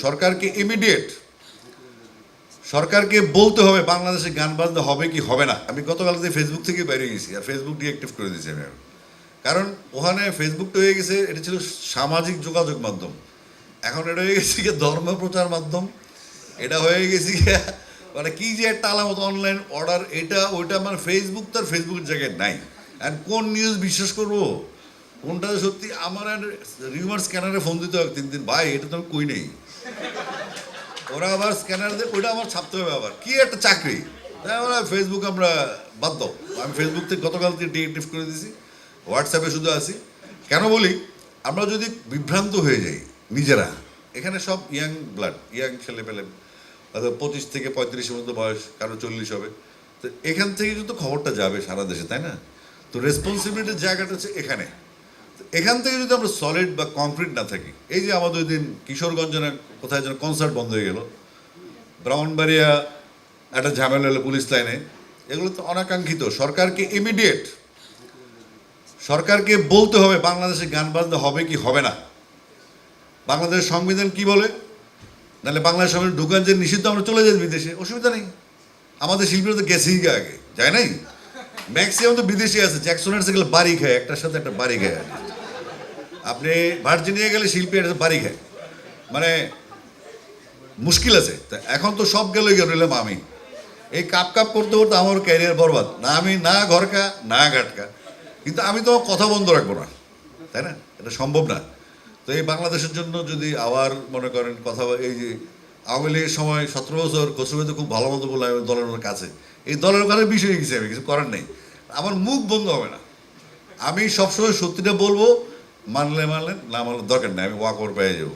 সরকারকে ইমিডিয়েট সরকারকে বলতে হবে বাংলাদেশে গান বাজনা হবে কি হবে না। আমি গতকাল ফেসবুক থেকে বাইরে গেছি আর ফেসবুক ডিঅ্যাক্টিভ করে দিয়েছি আমি। কারণ ওখানে ফেসবুকটা হয়ে গেছে, এটা ছিল সামাজিক যোগাযোগ মাধ্যম, এখন এটা হয়ে গেছে গিয়ে ধর্ম প্রচার মাধ্যম। এটা হয়ে গেছে গিয়ে মানে কি যে একটা আলামত অনলাইন অর্ডার, এটা ওইটা মানে ফেসবুক তার ফেসবুকের জায়গায় নাই। আর কোন নিউজ বিশ্বাস করবো, কোনটা সত্যি? আমার রিউমার স্ক্যানারে ফোন দিতে হবে 3 দিন, ভাই এটা তো আমি কই নেই। ওরা আবার স্ক্যানার দিয়ে ওইটা আমার ছাপতে হবে, আবার কি একটা চাকরি। তাই আমরা ফেসবুক আমরা বাদ দাও, আমি ফেসবুক থেকে গতকাল থেকে ডিঅ্যাক্টিভ করে দিয়েছি, হোয়াটসঅ্যাপে শুধু আছি। কেন বলি, আমরা যদি বিভ্রান্ত হয়ে যাই নিজেরা, এখানে সব ইয়াং ব্লাড, ইয়াং ছেলে পেলে, হয়তো 25 থেকে 35-এর মধ্যে বয়স, কারো 40 হবে, তো এখান থেকে কিন্তু খবরটা যাবে সারা দেশে, তাই না? তো রেসপন্সিবিলিটির জায়গাটা হচ্ছে এখানে। এখান থেকে যদি আমরা সলিড বা কংক্রিট না থাকি, এই যে আমাদের ওই দিন কিশোরগঞ্জে না কোথায় যেন কনসার্ট বন্ধ হয়ে গেল, ব্রাহ্মণবাড়িয়া একটা ঝামেলা হলো পুলিশ লাইনে, এগুলো তো অনাকাঙ্ক্ষিত। সরকারকে বলতে হবে বাংলাদেশে গান বাজনা হবে কি হবে না। বাংলাদেশের সংবিধান কি বলে, নাহলে বাংলাদেশ সংবিধান ঢুকান যে নিষিদ্ধ, আমরা চলে যাই বিদেশে, অসুবিধা নেই। আমাদের শিল্পীরা তো গেছেই আগে, যায় নাই? ম্যাক্সিমাম তো বিদেশি আছে, জ্যাকসনের গেলে বাড়ি খায়, একটার সাথে একটা বাড়ি খায়। আপনি ভার্জিনিয়া গেলে শিল্পী একটা বাড়ি খায়, মানে মুশকিল আছে। তা এখন তো সব গেলে রইলাম আমি, এই কাপ কাপ করতে করতে আমার ক্যারিয়ার বরবাদ। না আমি না ঘরকা না ঘাটকা, কিন্তু আমি তো কথা বন্ধ রাখবো না, তাই না? এটা সম্ভব না। তো এই বাংলাদেশের জন্য যদি আবার মনে করেন কথা, এই যে আওয়ামী লীগের সময় 17 বছর খসরু তো খুব ভালো মতো বললাম দলের কাছে, এই দলের কাছে বিষয় গেছি, আমি কিছু করার নেই, আমার মুখ বন্ধ হবে না। আমি সবসময় সত্যিটা বলবো, মানলে মানলেন, না মানলে দরকার নেই, আমি ওয়াক ওভার পেয়ে যাবো।